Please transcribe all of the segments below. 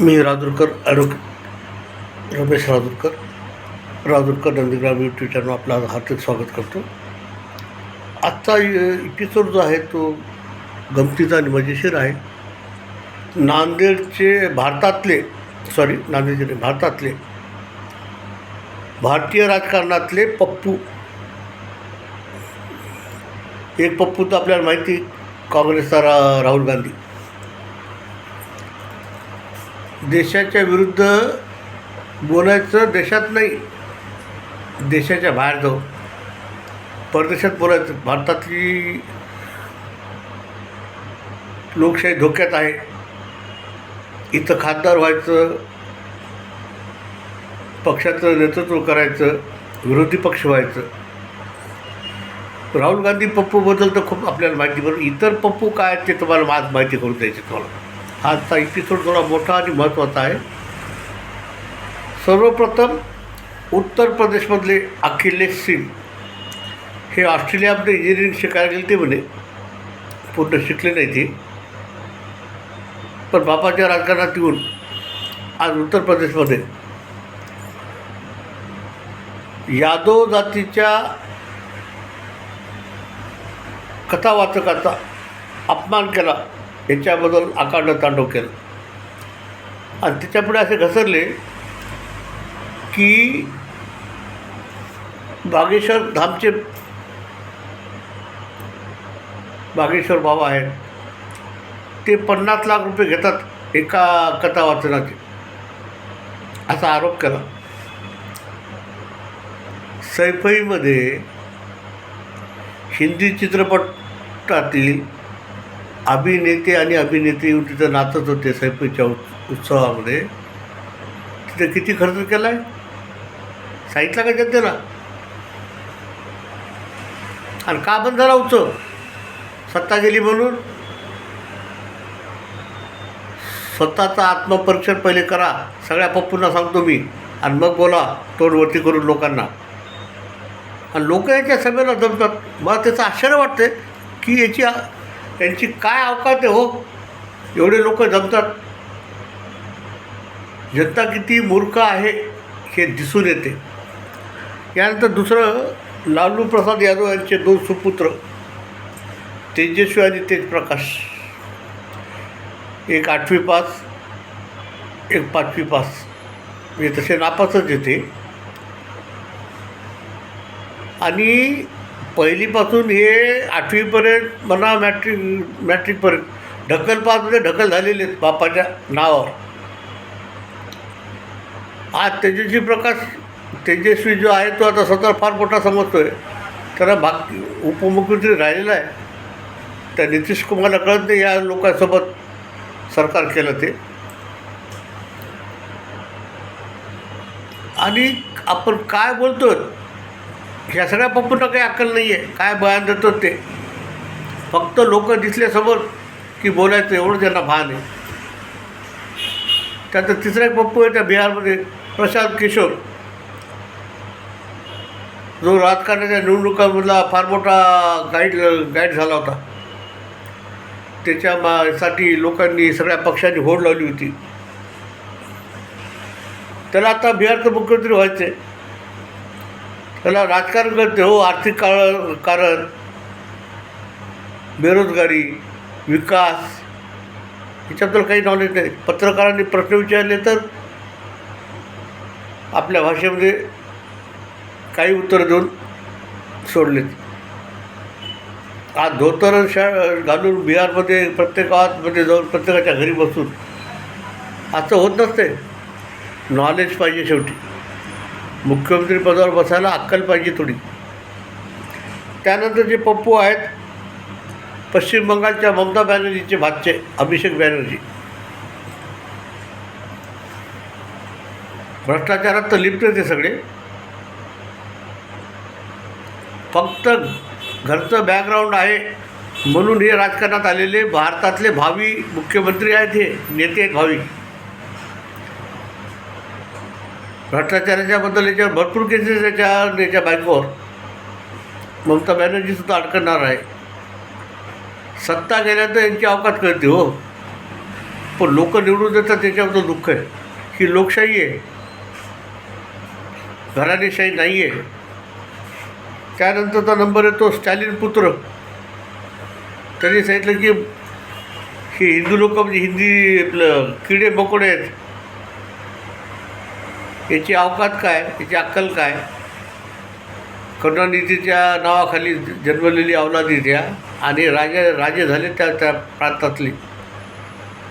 मी Rajurkar advocate Ramesh Rajurkar Nandigram YouTube channel आपला हार्दिक स्वागत करतो. आजचा एपिसोड जो आहे तो गमतीचा आणि मजेशीर आहे. भारतातले भारतीय राजकारणातले पप्पू. एक पप्पू तर आपल्याला माहिती, काँग्रेसचा राहुल गांधी. देशाच्या विरुद्ध बोलायचं, देशात नाही, देशाच्या बाहेर जाऊन परदेशात बोलायचं. भारतातली लोकशाही धोक्यात आहे, इथं खासदार व्हायचं, पक्षाचं नेतृत्व करायचं, विरोधी पक्ष व्हायचं. राहुल गांधी पप्पूबद्दल तर खूप आपल्याला माहिती, बरं इतर पप्पू काय ते तुम्हाला आज माहिती करून द्यायचे. तुम्हाला आजचा एपिसोड थोडा मोठा आणि महत्त्वाचा आहे. सर्वप्रथम उत्तर प्रदेशमधले अखिलेश सिंग हे ऑस्ट्रेलियामध्ये इंजिनिअरिंग शिकायला गेले. ते म्हणे पूर्ण शिकले नाही ते, पण बापाच्या राजकारणात येऊन आज उत्तर प्रदेशमध्ये यादव जातीच्या कथावाचकाचा अपमान केला, याच्याबद्दल आकांड तांडव केलं. आणि त्याच्यापुढे असे घसरले की बागेश्वर बाबा आहेत, ते 50 लाख रुपये घेतात एका कथा वाचनाचे, असा आरोप केला. सैफईमध्ये हिंदी चित्रपटातील अभिनेते आणि अभिनेत्री तिथं नाचत होते सैफईच्या उत्सवामध्ये. तिथे किती खर्च केला आहे सांगितलं का जनतेला? आणि का बंद झाला उत्सव? सत्ता गेली म्हणून. स्वतःचं आत्मपरीक्षण पहिले करा, सगळ्या पप्पूंना सांगतो मी, आणि मग बोला तोंडवरती करून लोकांना. आणि लोक याच्या सभेला जमतात. मला त्याचं आश्चर्य वाटते की यांची काय अवकात आहे हो, एवढे लोक जमतात. जनता किती मूर्ख आहे हे दिसून येते. यानंतर दुसरं, लालू प्रसाद यादव यांचे 2 सुपुत्र तेजस्वी आणि तेजप्रकाश, एक 8वी पास, एक 5वी पास, हे तसे नापासच येते. आणि पहिलीपासून हे 8वीपर्यंत म्हणा, मॅट्रिकपर्यंत ढकल पासमध्ये ढकल झालेले आहेत बापाच्या नावावर. आज तेजस्वी जो आहे तो आता स्वतः फार मोठा समजतो आहे. त्याला उपमुख्यमंत्री राहिलेला आहे. त्या नितीश कुमारला कळत नाही या लोकांसोबत सरकार केलं ते. आणि आपण काय बोलतो, ह्या सगळ्या पप्पूंना काही अक्कल नाही आहे. काय बयान देतो ते, फक्त लोक दिसल्यासमोर की बोलायचं, एवढं त्यांना भान आहे. त्यानंतर तिसरा एक पप्पू आहे त्या बिहारमध्ये, प्रशांत किशोर, जो राजकारणाच्या निवडणुकांमधला फार मोठा गाईड झाला होता. त्याच्यासाठी लोकांनी, सगळ्या पक्षांनी होड लावली होती. त्याला आता बिहारचं मुख्यमंत्री व्हायचं आहे. त्याला राजकारण करते हो, आर्थिक कारण, बेरोजगारी, विकास, याच्याबद्दल काही नॉलेज नाही. पत्रकारांनी प्रश्न विचारले तर आपल्या भाषेमध्ये काही उत्तर देऊन सोडलेत. आज धोतर घालून बिहारमध्ये प्रत्येक गावामध्ये जाऊन प्रत्येकाच्या घरी बसून असं होत नसते. नॉलेज पाहिजे. शेवटी मुख्यमंत्री पदावर बसायला अक्कल पाहिजे थोडी. त्यानंतर जे पप्पू आहेत, पश्चिम बंगालच्या ममता बॅनर्जीचे भाचे अभिषेक बॅनर्जी, भ्रष्टाचारात तर लिप्त ते सगळे. फक्त घरचं बॅकग्राऊंड आहे म्हणून हे राजकारणात आलेले भारतातले भावी मुख्यमंत्री आहेत. हे नेते आहेत भावी. भ्रष्टाचाराच्याबद्दल याच्यावर भरपूर केसेस याच्या बायकोवर ममता बॅनर्जीसुद्धा अडकणार आहे. सत्ता गेल्यानंतर यांची अवकाश कळते हो. पण लोक निवडून देतात त्याच्याबद्दल दुःख आहे. ही लोकशाही आहे, घराणेशाही नाही आहे. त्यानंतरचा नंबर येतो स्टॅलिन पुत्र. त्यांनी सांगितलं की हे हिंदू लोक म्हणजे हिंदी आपलं किडे मकोडे आहेत, याची अवकात काय, याची अक्कल काय. करुणानिधीच्या नावाखाली जन्मलेली अवलादी द्या आणि राजे झाले त्या प्रांतातले,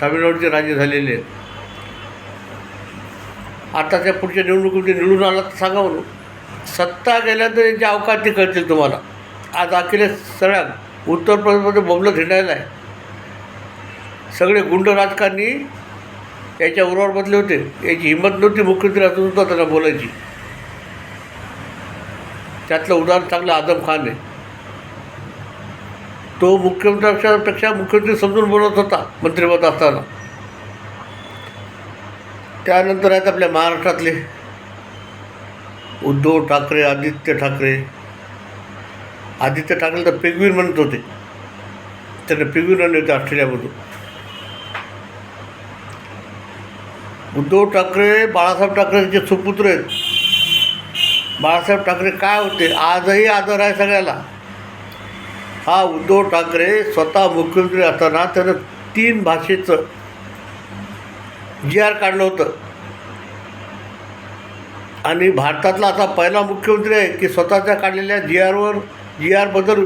तामिळनाडूचे राजे झालेले आहेत. आता त्या पुढच्या निवडणुकीमध्ये निवडून आला तर सांगा म्हणून. सत्ता गेल्यानंतर यांची अवकात ती कळतील तुम्हाला. आज अखिलेश सगळ्या उत्तर प्रदेशमध्ये बोंबलं हिंडायला आहे. सगळे गुंड राजकारणी याच्या उरावर बसले होते. याची हिंमत नव्हती मुख्यमंत्री असून सुद्धा त्यांना बोलायची. त्यातलं उदाहरण चांगलं आझम खान आहे. तो मुख्यमंत्र्यापेक्षा मुख्यमंत्री समजून बोलत होता मंत्रिपद असताना. त्यानंतर आहेत आपल्या महाराष्ट्रातले उद्धव ठाकरे, आदित्य ठाकरे तर पेंग्विन म्हणत होते. त्यांना पेंग्विन आणले होते ऑस्ट्रेलियामधून. उद्धव ठाकरे बाळासाहेब ठाकरेंचे सुपुत्र आहेत. बाळासाहेब ठाकरे काय होते, आजही आदर आहे सगळ्याला. हा उद्धव ठाकरे स्वतः मुख्यमंत्री असताना त्यानं 3 भाषेचं GR काढलं होतं. आणि भारतातला असा पहिला मुख्यमंत्री आहे की स्वतःच्या काढलेल्या GRबद्दल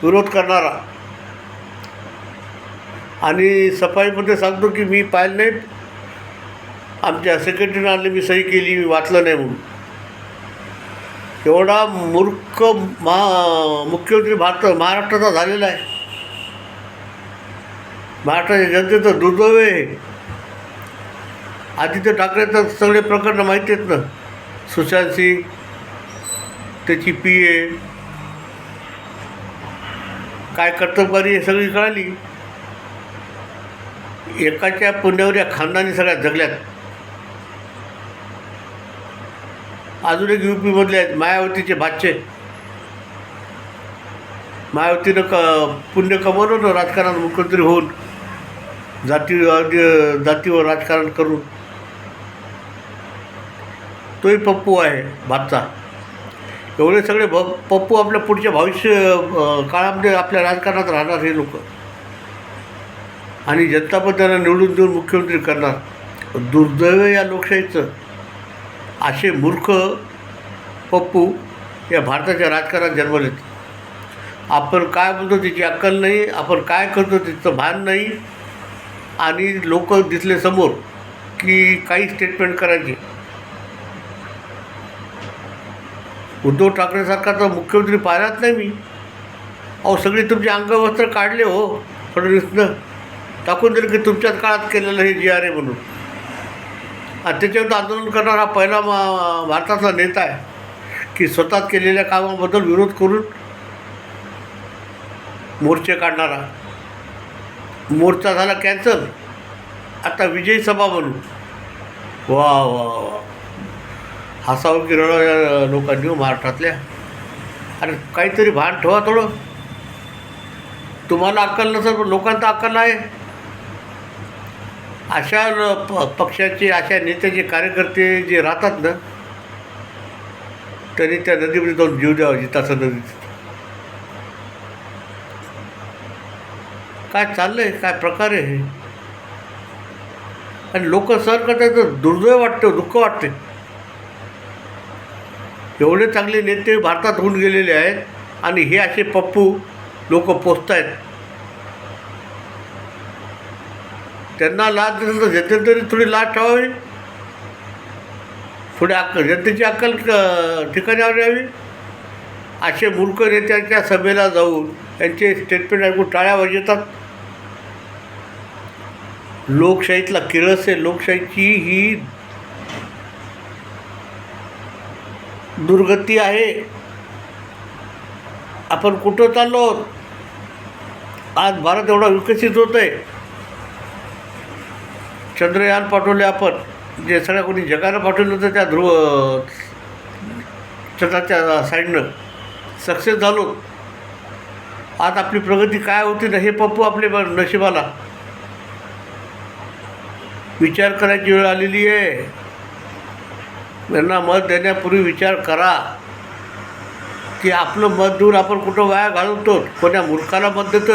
विरोध करणारा. आणि सफाईमध्ये सांगतो की मी पाहिलं नाही, आमच्या सेक्रेटरीने आणले, मी सही केली, मी वाचलं नाही म्हणून. एवढा मूर्ख मुख्यमंत्री महाराष्ट्राचा झालेला आहे. महाराष्ट्राच्या जनतेचं दुर्दैव आहे. आदित्य ठाकरे तर सगळे प्रकरण माहिती आहेत ना. सुशांत सिंग, त्याची PA काय कर्तबगारी हे सगळी कळाली. एकाच्या पुण्यावर या खानदानी सगळ्या जगल्यात. अजून एक UPमधले आहेत मायावतीचे भाचे. मायावतीनं पुण्य कमवलं ना राजकारणात मुख्यमंत्री होऊन, जातीवर राजकारण करून. तोही पप्पू आहे भातचा. एवढे सगळे पप्पू आपल्या पुढच्या भविष्य काळामध्ये आपल्या राजकारणात राहणार हे लोक. आणि जनता पण त्यांना निवडून देऊन मुख्यमंत्री करणार. दुर्दैव या लोकशाहीचं. असे मूर्ख पप्पू या भारताच्या राजकारणात जन्मलेत. आपण काय बोलतो त्याची अक्कल नाही, आपण काय करतो त्याचं भान नाही. आणि लोक दिसले समोर की काही स्टेटमेंट करायचे. उद्धव ठाकरेसारखा तर मुख्यमंत्री पाहिलाच नाही मी. अहो सगळे तुमचे अंगवस्त्र काढले हो फडणवीसनं, टाकून दिलं की तुमच्याच काळात केलेलं हे GR आहे म्हणून. आणि त्याच्यावर आंदोलन करणारा हा पहिला भारतातला नेता आहे की स्वतःच केलेल्या कामाबद्दल विरोध करून मोर्चे काढणारा. मोर्चा झाला कॅन्सल, आता विजयी सभा बनू. वा वा वा, हसावं की रडावं या लोकांनी महाराष्ट्रातल्या. अरे काहीतरी भान ठेवा थोडं. तुम्हाला अक्कल नसेल पण लोकांना अक्कल आहे. अशा पक्षाचे, अशा नेत्याचे कार्यकर्ते जे राहतात ना, त्यांनी त्या नदीमध्ये जाऊन जीव द्यावा जिताचं नदी. काय चाललं आहे, काय प्रकार आहे हे. आणि लोक सहन करतात तर दुर्दैव वाटते, दुःख वाटते. एवढे चांगले नेते भारतात होऊन गेलेले आहेत आणि हे असे पप्पू लोक पोचत आहेत. त्यांना लाच दिली तर जनतेने तरी थोडी लाच ठेवावी, थोडी जनतेची अक्कल ठिकाणावर यावी. असे मूर्ख नेत्यांच्या सभेला जाऊन त्यांचे स्टेटमेंट ऐकून टाळ्या वाजवतात. लोकशाहीतला किळस आहे. लोकशाहीची ही दुर्गती आहे. आपण कुठं चाललो? आज भारत एवढा विकसित होत आहे. चंद्रयान पाठवले आपण, जे सगळ्या कोणी जगाला पाठवलं होतं त्या चंद्राच्या साईडनं सक्सेस झालो. आज आपली प्रगती काय होती ना हे पप्पू आपले नशिबाला. विचार करायची वेळ आलेली आहे. त्यांना मत देण्यापूर्वी विचार करा की आपलं मत देऊन आपण कुठं वाया घालवतो, कोण्या मूर्खाला मत देतो.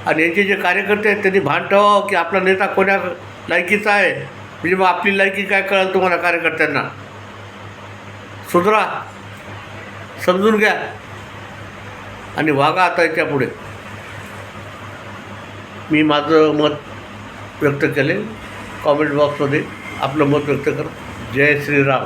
आणि यांचे जे कार्यकर्ते आहेत त्यांनी भान ठेवावं की आपला नेता कोण्या लायकीचा आहे. म्हणजे मग आपली लायकी काय कळेल तुम्हाला कार्यकर्त्यांना. सुधरा, समजून घ्या आणि वागा आता याच्या पुढे. मी माझं मत व्यक्त केले. कॉमेंट बॉक्समध्ये आपलं मत व्यक्त करा. जय श्रीराम.